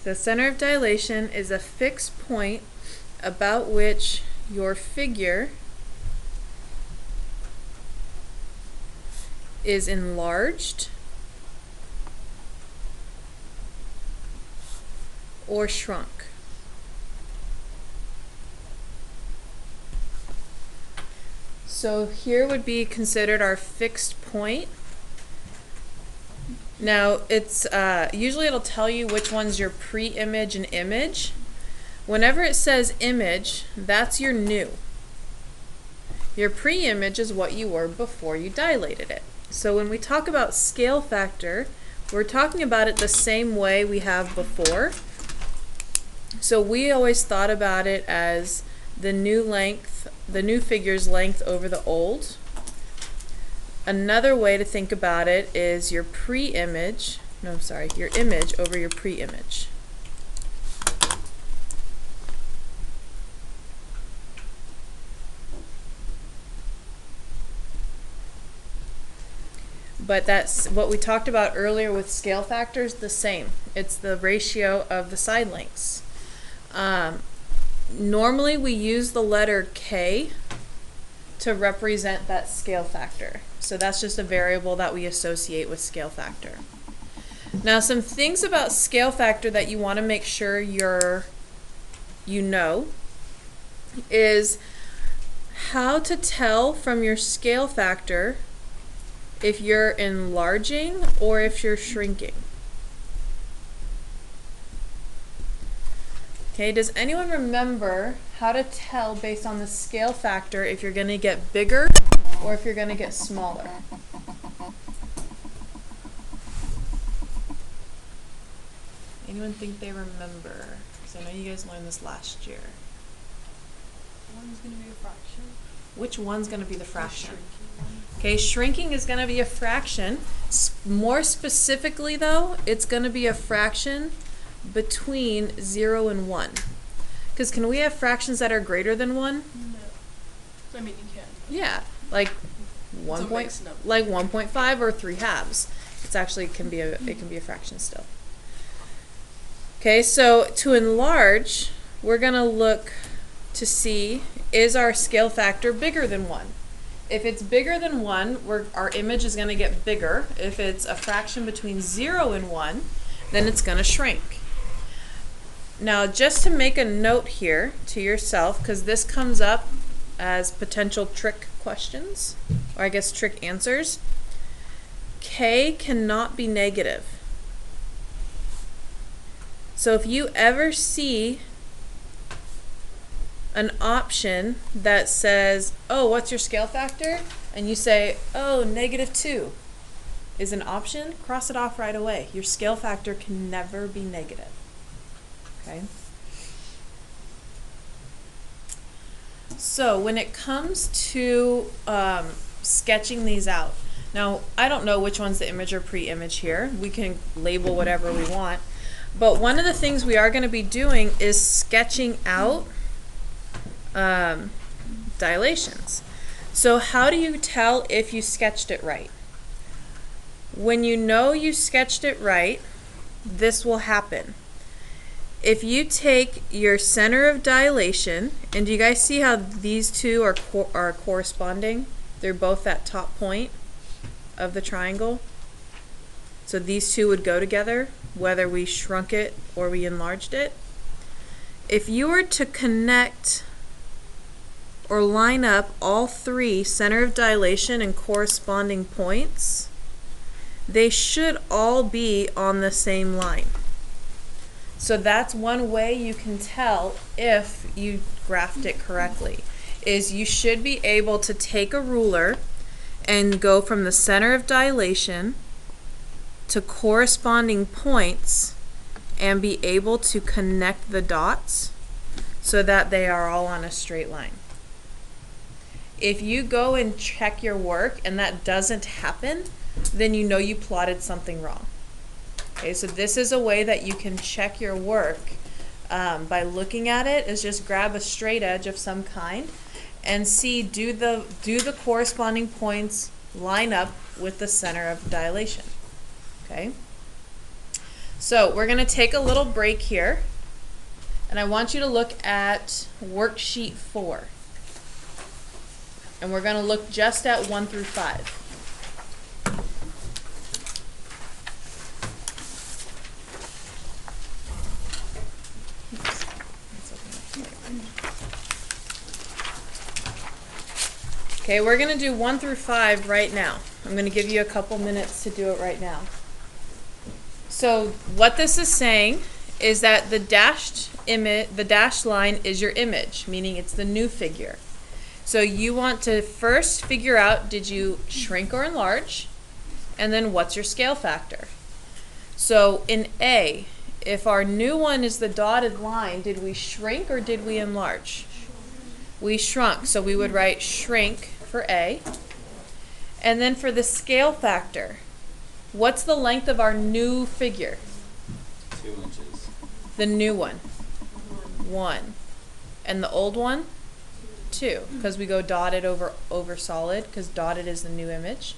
The center of dilation is a fixed point about which your figure is enlarged or shrunk. So here would be considered our fixed point. Now it's usually it'll tell you which one's your pre-image and image. Whenever it says image, that's your new. Your pre-image is what you were before you dilated it. So when we talk about scale factor, we're talking about it the same way we have before. So we always thought about it as the new length, the new figure's length over the old. Another way to think about it is your pre-image, your image over your pre-image. But that's what we talked about earlier with scale factors, the same. It's the ratio of the side lengths. Normally we use the letter K to represent that scale factor. So that's just a variable that we associate with scale factor. Now some things about scale factor that you want to make sure you know is how to tell from your scale factor if you're enlarging or if you're shrinking. Okay, does anyone remember how to tell based on the scale factor if you're going to get bigger or if you're going to get smaller? Anyone think they remember? Because I know you guys learned this last year. One's going to be a fraction. Which one's going to be the fraction? Okay, shrinking is going to be a fraction. More specifically though, it's going to be a fraction between 0 and 1. Because can we have fractions that are greater than 1? No. I mean, you can. Yeah, like 1.5 or 3 halves. It's actually it can be a fraction still. Okay, so to enlarge, we're going to look to see, is our scale factor bigger than 1? If it's bigger than 1, our image is going to get bigger. If it's a fraction between 0 and 1, then it's going to shrink. Now, just to make a note here to yourself, because this comes up as potential trick questions, or I guess trick answers, K cannot be negative. So if you ever see an option that says, oh, what's your scale factor? And you say, oh, -2 is an option, cross it off right away. Your scale factor can never be negative. Okay? So when it comes to sketching these out, now I don't know which one's the image or pre-image here. We can label whatever we want. But one of the things we are going to be doing is sketching out dilations. So how do you tell if you sketched it right? When you know you sketched it right, this will happen. If you take your center of dilation, and do you guys see how these two are corresponding? They're both that top point of the triangle. So these two would go together, whether we shrunk it or we enlarged it. If you were to connect or line up all 3 center of dilation and corresponding points, they should all be on the same line. So that's one way you can tell if you graphed it correctly, is you should be able to take a ruler and go from the center of dilation to corresponding points and be able to connect the dots so that they are all on a straight line. If you go and check your work and that doesn't happen, then you know you plotted something wrong. Okay, so this is a way that you can check your work by looking at it, is just grab a straight edge of some kind and see, do the corresponding points line up with the center of dilation. Okay? So we're going to take a little break here, and I want you to look at worksheet 4. And we're going to look just at 1 through 5. Okay, we're going to do 1 through 5 right now. I'm going to give you a couple minutes to do it right now. So what this is saying is that the dashed line is your image, meaning it's the new figure. So you want to first figure out, did you shrink or enlarge? And then what's your scale factor? So in A, if our new one is the dotted line, did we shrink or did we enlarge? We shrunk, so we would write shrink for A. And then for the scale factor, what's the length of our new figure? 2 inches. The new one? 1. And the old one? 2, because we go dotted over solid, because dotted is the new image.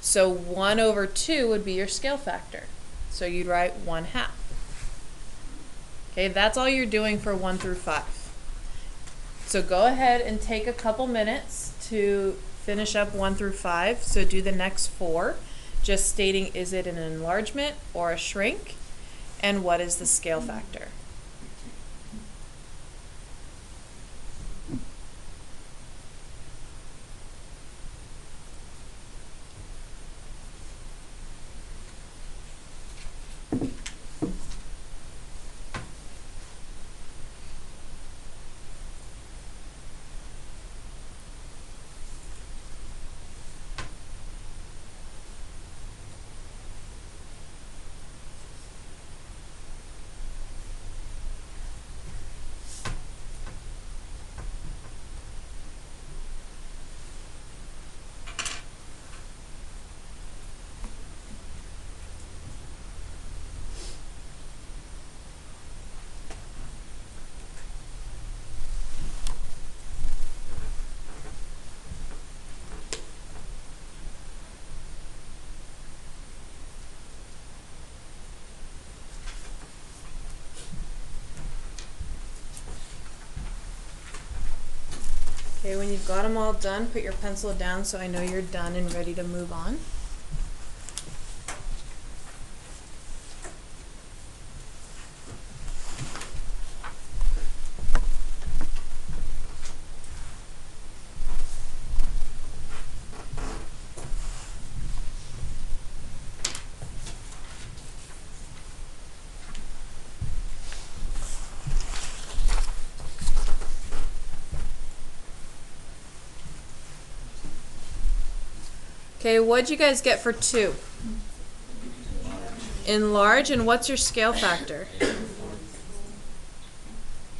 So 1/2 would be your scale factor. So you'd write 1/2. Okay, that's all you're doing for 1 through 5. So go ahead and take a couple minutes to finish up 1 through 5. So do the next 4, just stating is it an enlargement or a shrink, and what is the scale factor. Okay, when you've got them all done, put your pencil down so I know you're done and ready to move on. Okay, what'd you guys get for 2? Enlarge, and what's your scale factor?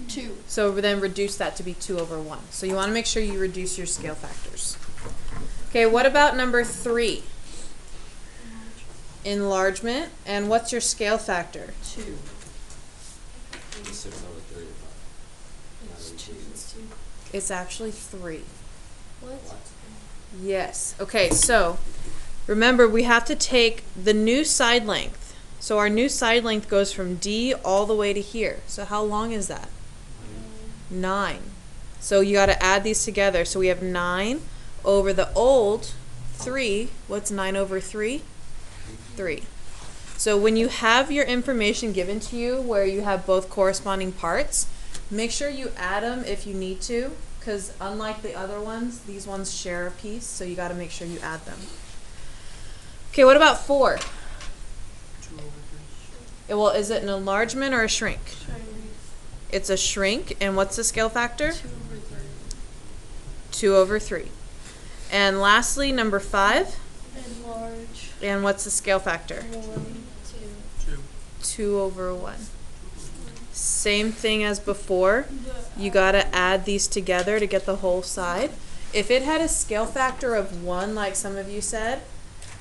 2. So then reduce that to be 2/1. So you want to make sure you reduce your scale factors. Okay, what about number 3? Enlargement, and what's your scale factor? 2. It's 6/3. It's 2. It's 2. It's actually 3. What? What? Yes. Okay, so remember we have to take the new side length. So our new side length goes from D all the way to here. So how long is that? 9. So you got to add these together. So we have 9 over the old 3. What's 9/3? 3. So when you have your information given to you where you have both corresponding parts, make sure you add them if you need to, because unlike the other ones, these ones share a piece, so you got to make sure you add them. Okay, what about 4? 2/3. Well, is it an enlargement or a shrink? It's a shrink, and what's the scale factor? 2/3. 2/3. And lastly, number 5, Enlarge. and what's the scale factor? 1, 2. 2/1. Same thing as before. You got to add these together to get the whole side. If it had a scale factor of 1, like some of you said,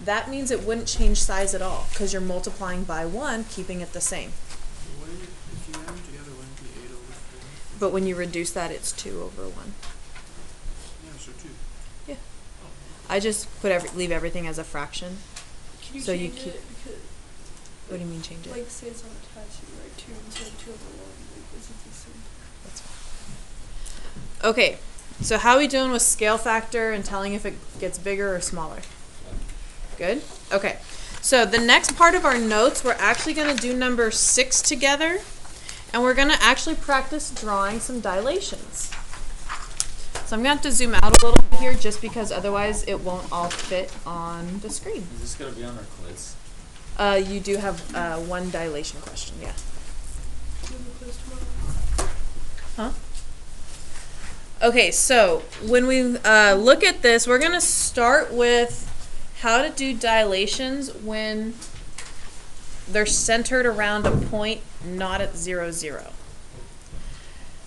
that means it wouldn't change size at all because you're multiplying by 1, keeping it the same. If you add them together, wouldn't it be 8/4? But when you reduce that, it's 2/1. Yeah, so 2. Yeah. Oh. I just leave everything as a fraction. Can you So you change keep- it? Because What do you mean change it? Like, say it's not attached, you write 2 instead of 2 over 1. Like, this is the same. That's fine. Okay, so how are we doing with scale factor and telling if it gets bigger or smaller? Good? Okay. So the next part of our notes, we're actually going to do number 6 together, and we're going to actually practice drawing some dilations. So I'm going to have to zoom out a little bit here just because otherwise it won't all fit on the screen. Is this gonna be on our quiz? You do have one dilation question, yeah. Do you have a quiz tomorrow? Huh? Okay, so when we look at this, we're going to start with how to do dilations when they're centered around a point not at 0, 0.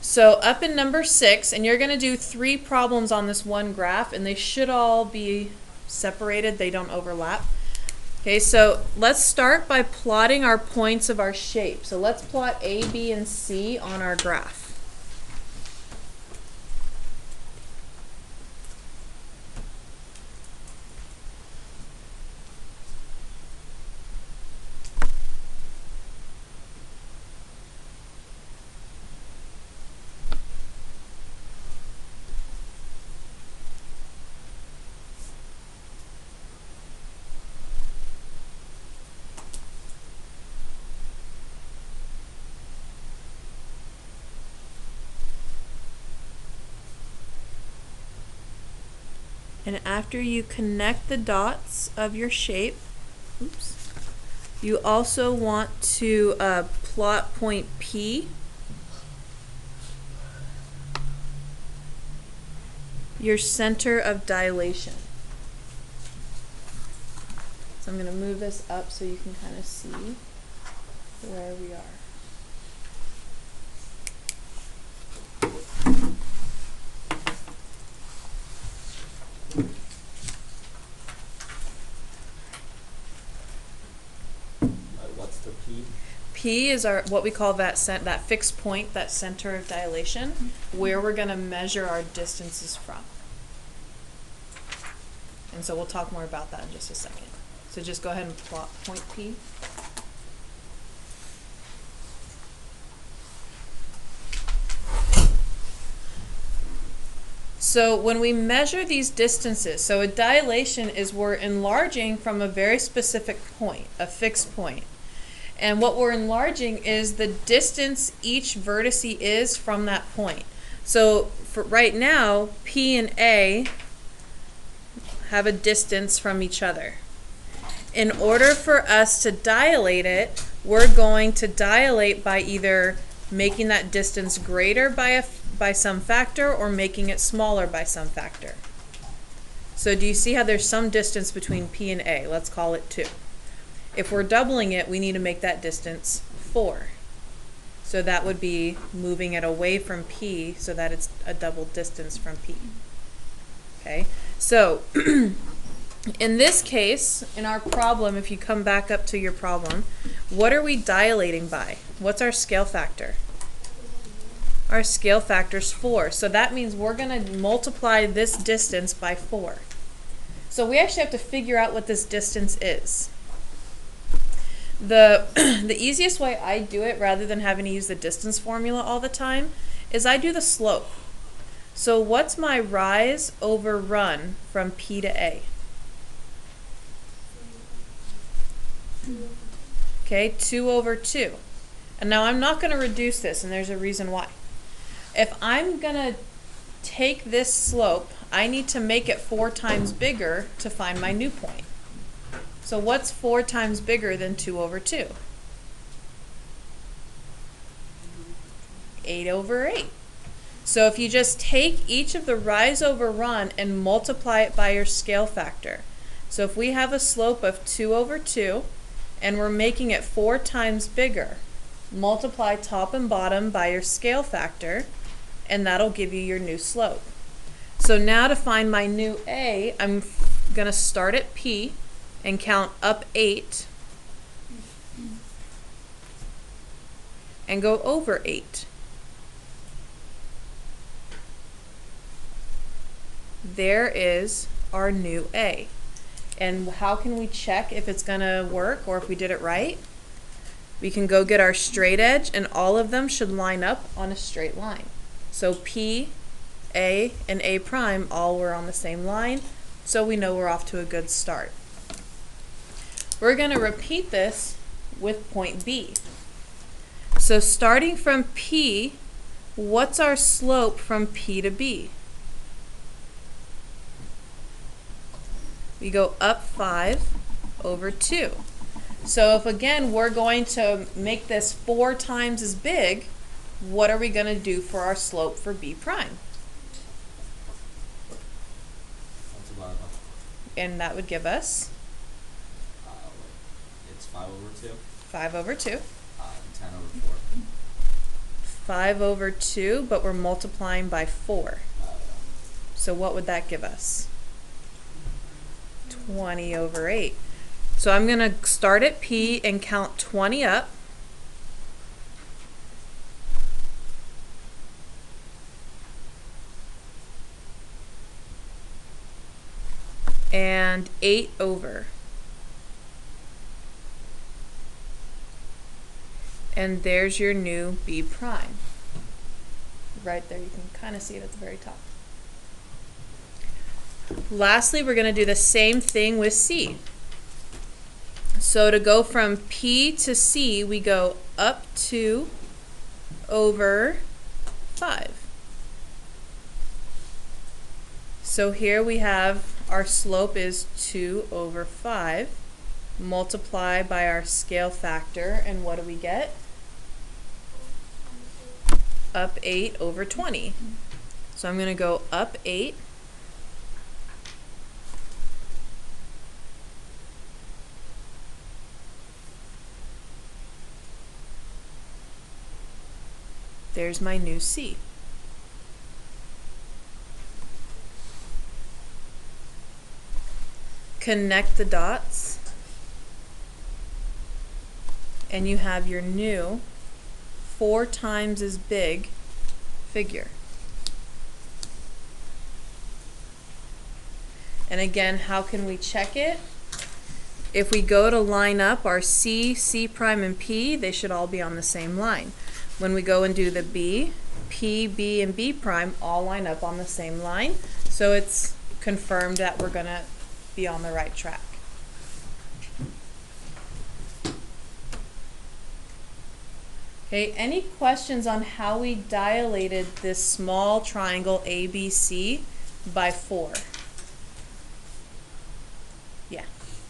So up in number 6, and you're going to do 3 problems on this one graph, and they should all be separated. They don't overlap. Okay, so let's start by plotting our points of our shape. So let's plot A, B, and C on our graph. And after you connect the dots of your shape, oops, you also want to plot point P. Your center of dilation. So I'm going to move this up so you can kind of see where we are. What's the P? P is our what we call that fixed point, that center of dilation, where we're going to measure our distances from. And so we'll talk more about that in just a second. So just go ahead and plot point P. So when we measure these distances, so a dilation is we're enlarging from a very specific point, a fixed point. And what we're enlarging is the distance each vertex is from that point. So for right now, P and A have a distance from each other. In order for us to dilate it, we're going to dilate by either making that distance greater by some factor or making it smaller by some factor. So do you see how there's some distance between P and A? Let's call it 2. If we're doubling it, we need to make that distance 4. So that would be moving it away from P so that it's a double distance from P. Okay, so in this case, in our problem, if you come back up to your problem, what are we dilating by? What's our scale factor? Our scale factor is 4. So that means we're going to multiply this distance by 4. So we actually have to figure out what this distance is. The easiest way I do it, rather than having to use the distance formula all the time, is I do the slope. So what's my rise over run from P to A? Okay, 2 over 2. And now I'm not going to reduce this, and there's a reason why. If I'm going to take this slope, I need to make it 4 times bigger to find my new point. So what's 4 times bigger than 2 over 2? 8 over 8. So if you just take each of the rise over run and multiply it by your scale factor. So if we have a slope of 2 over 2 and we're making it 4 times bigger, multiply top and bottom by your scale factor and that'll give you your new slope. So now to find my new A, I'm going to start at P and count up 8 and go over 8. There is our new A. And how can we check if it's going to work or if we did it right? we can go get our straight edge, and all of them should line up on a straight line. So P, A, and A prime all were on the same line, so we know we're off to a good start. We're going to repeat this with point B. So starting from P, what's our slope from P to B? We go up 5/2. So if again we're going to make this 4 times as big, what are we going to do for our slope for B prime? Multiply by, And that would give us it's 5/2. 5/2. 10/4. 5/2, but we're multiplying by 4. So what would that give us? 20/8. So I'm going to start at P and count 20 up. And 8 over. And there's your new B prime. Right there, you can kind of see it at the very top. Lastly, we're going to do the same thing with C. So to go from P to C, we go up 2 over 5. So here we have our slope is 2 over 5. Multiply by our scale factor, and what do we get? Up 8/20. So I'm going to go up 8. There's my new C. Connect the dots, and you have your new 4 times as big figure. And again, how can we check it? If we go to line up our C, C prime, and P, they should all be on the same line. When we go and do the B, P, B, and B prime all line up on the same line. So it's confirmed that we're going to be on the right track. Okay, any questions on how we dilated this small triangle ABC by 4? Yeah,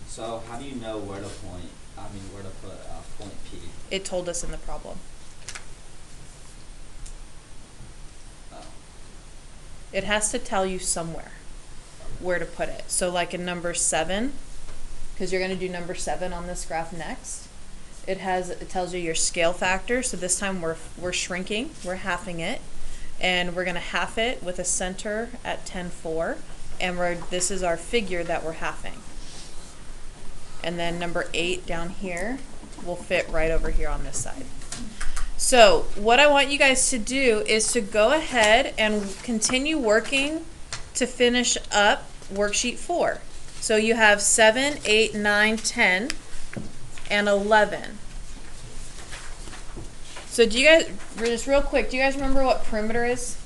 So how do you know where to put point P? it told us in the problem. Oh. It has to tell you somewhere where to put it. So like in number 7, because you're going to do number 7 on this graph next, it tells you your scale factor. So this time we're shrinking, we're halving it, and we're going to half it with a center at 10/4, and this is our figure that we're halving. And then number 8 down here will fit right over here on this side. So what I want you guys to do is to go ahead and continue working to finish up worksheet 4. So you have 7, 8, 9, 10, and 11. So do you guys, just real quick, do you guys remember what perimeter is?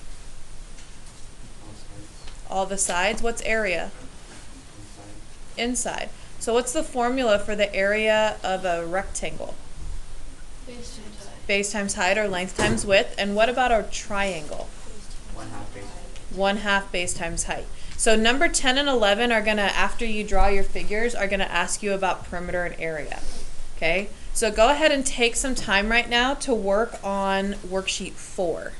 All the sides. What's area? Inside. So what's the formula for the area of a rectangle? Base times height. Base times height, or length times width. And what about our triangle? 1/2 base. 1/2 base times height. So number 10 and 11 are going to, after you draw your figures, are going to ask you about perimeter and area. Okay? So go ahead and take some time right now to work on worksheet 4.